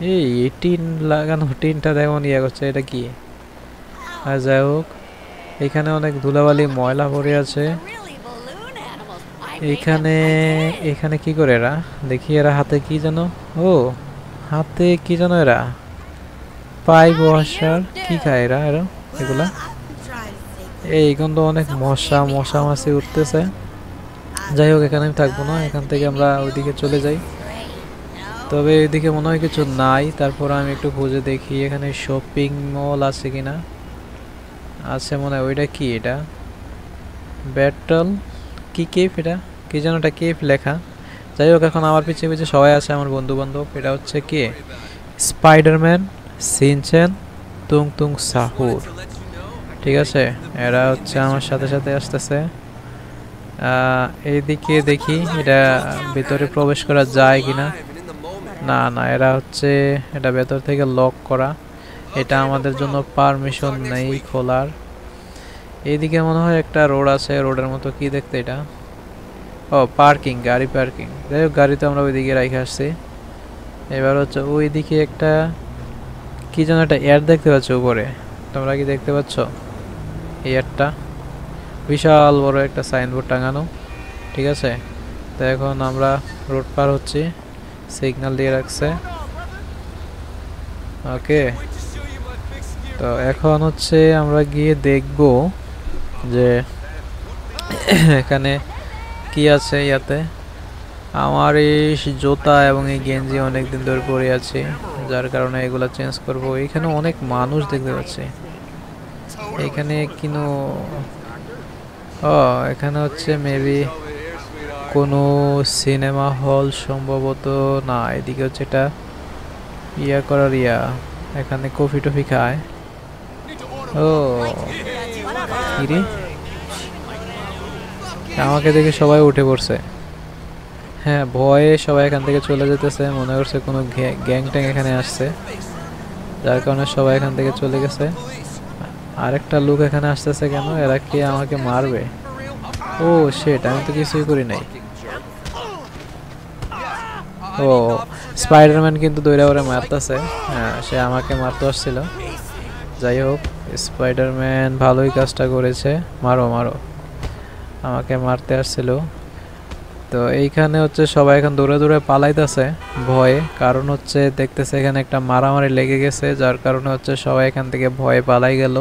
এই টিন লাগানো টিনটা দেখুন ইয়ে করছে, এটা কি? আর যাই হোক, এখানে অনেক ধুলাবালি ময়লা পড়ে আছে। এখানে এখানে কি করে এরা? দেখি এরা হাতে কি যেন, ও হাতে কি যেন এরা পাইপ ওয়াশার কি খায় এরা এরা এগুলা। এই কিন্তু অনেক মশা মশা মাছি উঠতেছে। যাই হোক, এখানে আমি থাকবো না, এখান থেকে আমরা ওইদিকে চলে যাই। তবে এদিকে মনে হয় কিছু নাই, তারপর আমি একটু খুঁজে দেখি এখানে শপিং মল আছে কিনা। আছে মনে হয়। ওইটা কি? এটা ব্যাটল কি কেফ? এটা কি যেন একটা কেফ লেখা। যাই হোক, এখন আমার পিছিয়ে পিছিয়ে সবাই আছে আমার বন্ধু বান্ধব। এটা হচ্ছে কি? Spiderman, Shinchan, Tung Tung Sahur. ঠিক আছে, এরা হচ্ছে আমার সাথে সাথে আসতেছে। এইদিকে দেখি এটা ভিতরে প্রবেশ করা যায় কিনা। না না, এরা হচ্ছে এটা ভেতর থেকে লক করা, এটা আমাদের জন্য পারমিশন নেই খোলার। এইদিকে মনে হয় একটা রোড আছে, রোডের মতো কি দেখতে এটা? ও পার্কিং, গাড়ি পার্কিং। যাই হোক, গাড়ি তো আমরা ওইদিকে রেখে আসছি। এবার হচ্ছে ওইদিকে একটা কি যেন একটা এয়ার দেখতে পাচ্ছ উপরে, তোমরা কি দেখতে পাচ্ছ এয়ারটা? বিশাল বড় একটা সাইনবোর্ড টাঙানো। ঠিক আছে, তো এখন আমরা রোড পার হচ্ছি, সিগন্যাল দিয়ে রাখছে। ওকে, তো এখন হচ্ছে আমরা গিয়ে দেখব যে এখানে কি আছে ইয়াতে। আমার এই জুতা এবং এই গেঞ্জি অনেকদিন ধরে পরে আছি, যার কারণে এগুলা চেঞ্জ করব। এখানে অনেক মানুষ দেখতে পাচ্ছি। এখানে কিনো, ও এখানে হচ্ছে মেবি কোনো সিনেমা হল সম্ভবত। না, এদিকে হচ্ছে এটা ইয়া করার ইয়া, এখানে কফি টফি খায়। ও কিরে, আমাকে দেখে সবাই উঠে পড়ছে। হ্যাঁ, ভয়ে সবাই এখান থেকে চলে যেতেছে, মনে করছে কোনো গ্যাং ট্যাং এখানে আসছে, যার কারণে সবাই এখান থেকে চলে গেছে। আরেকটা লোক এখানে আসতেছে কেন? এরা কি আমাকে মারবে? ও শিট, আমি তো কিছুই করি নাই। ও স্পাইডারম্যান কিন্তু দৌড়ে ওরে মারতেছে। হ্যাঁ, সে আমাকে মারতে আসছিল। যাই হোক, স্পাইডারম্যান ভালোই কাজটা করেছে। মারো মারো, আমাকে মারতে আসছিল। তো এইখানে হচ্ছে সবাই এখন দৌড়ে দৌড়ে পালাইতেছে ভয়ে, কারণ হচ্ছে দেখতেছে এখানে একটা মারামারি লেগে গেছে, যার কারণে হচ্ছে সবাই এখান থেকে ভয়ে পালাই গেল।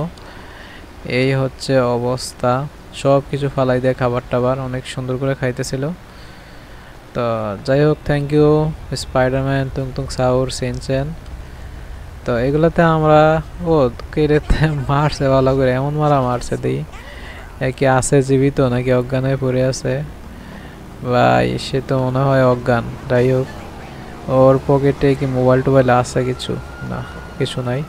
এই হচ্ছে অবস্থা। সব কিছু ফালাই দিয়ে খাবার টাবার অনেক সুন্দর করে খাইতেছিল। তো যাই হোক, thank you Spiderman, Tung Tung Sahur, Shinchan. তো এগুলোতে আমরা, ও কেড়েতে মারছে ভালো করে, এমন মারা মারছে দিই। কি আছে জীবিত নাকি অজ্ঞান হয়ে পড়ে আছে? ভাই সে তো মনে হয় অজ্ঞান। যাই হোক, ওর পকেটে কি মোবাইল টোবাইল আছে কিছু? না, কিছু নাই।